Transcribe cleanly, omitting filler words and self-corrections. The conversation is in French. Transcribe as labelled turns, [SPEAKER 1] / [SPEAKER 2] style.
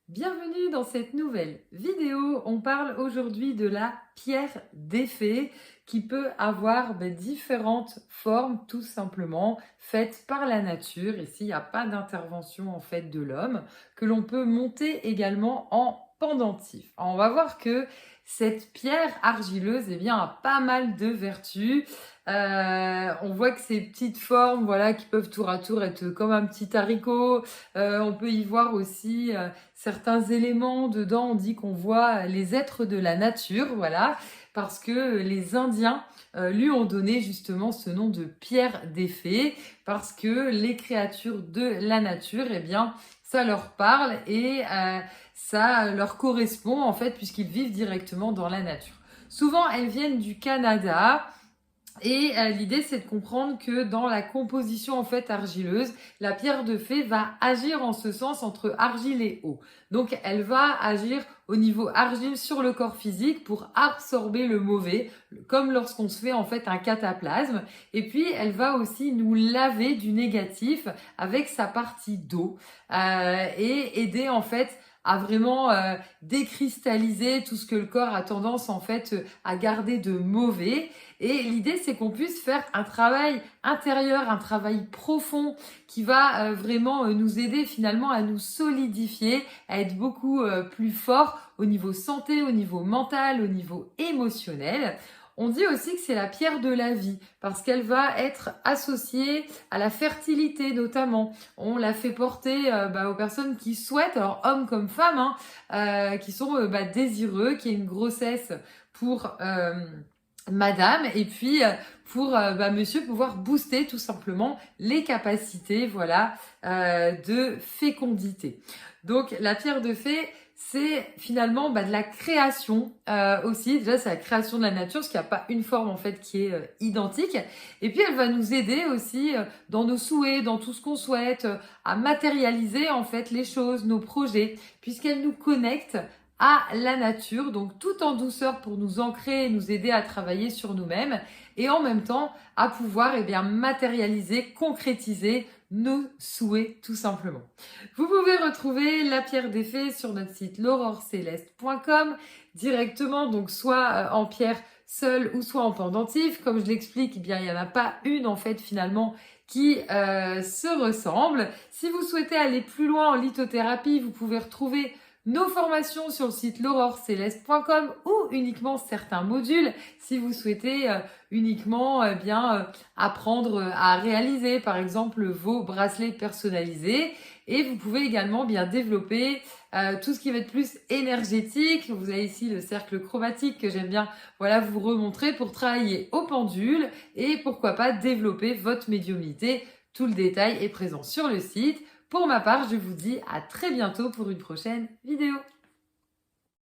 [SPEAKER 1] Bienvenue dans cette nouvelle vidéo. On parle aujourd'hui de la pierre d'effet qui peut avoir différentes formes tout simplement faites par la nature. Ici, il n'y a pas d'intervention en fait de l'homme que l'on peut monter également en pendentif. Alors, on va voir que cette pierre argileuse a pas mal de vertus. On voit que ces petites formes qui peuvent tour à tour être comme un petit haricot. On peut y voir aussi certains éléments dedans. On dit qu'on voit les êtres de la nature, parce que les Indiens lui ont donné justement ce nom de pierre d'effet, parce que les créatures de la nature, ça leur parle et ça leur correspond en fait, puisqu'ils vivent directement dans la nature. Souvent, elles viennent du Canada. Et l'idée, c'est de comprendre que dans la composition en fait argileuse, la pierre de fée va agir en ce sens entre argile et eau. Donc, elle va agir au niveau argile sur le corps physique pour absorber le mauvais, comme lorsqu'on se fait en fait un cataplasme. Et puis, elle va aussi nous laver du négatif avec sa partie d'eau et aider en fait à vraiment décristalliser tout ce que le corps a tendance en fait à garder de mauvais. Et l'idée, c'est qu'on puisse faire un travail intérieur, un travail profond qui va vraiment nous aider finalement à nous solidifier, à être beaucoup plus fort au niveau santé, au niveau mental, au niveau émotionnel. On dit aussi que c'est la pierre de la vie parce qu'elle va être associée à la fertilité notamment. On la fait porter aux personnes qui souhaitent, alors hommes comme femmes, qui sont désireux, qui aient une grossesse pour madame, et puis pour monsieur pouvoir booster tout simplement les capacités de fécondité. Donc la pierre de fée, c'est finalement de la création aussi. Déjà, c'est la création de la nature, parce qu'il n'y a pas une forme en fait qui est identique. Et puis, elle va nous aider aussi dans nos souhaits, dans tout ce qu'on souhaite, à matérialiser en fait les choses, nos projets, puisqu'elle nous connecte à la nature, donc tout en douceur pour nous ancrer et nous aider à travailler sur nous-mêmes, et en même temps à pouvoir matérialiser, concrétiser nos souhaits tout simplement. Vous pouvez retrouver la pierre d'effet sur notre site l'aurorcéleste.com directement, donc soit en pierre seule ou soit en pendentif. Comme je l'explique, il n'y en a pas une en fait finalement qui se ressemble. Si vous souhaitez aller plus loin en lithothérapie, vous pouvez retrouver nos formations sur le site l'aurorcéleste.com ou uniquement certains modules si vous souhaitez uniquement apprendre à réaliser par exemple vos bracelets personnalisés. Et vous pouvez également développer tout ce qui va être plus énergétique. Vous avez ici le cercle chromatique que j'aime bien vous remontrer pour travailler au pendule et pourquoi pas développer votre médiumnité. Tout le détail est présent sur le site. Pour ma part, je vous dis à très bientôt pour une prochaine vidéo.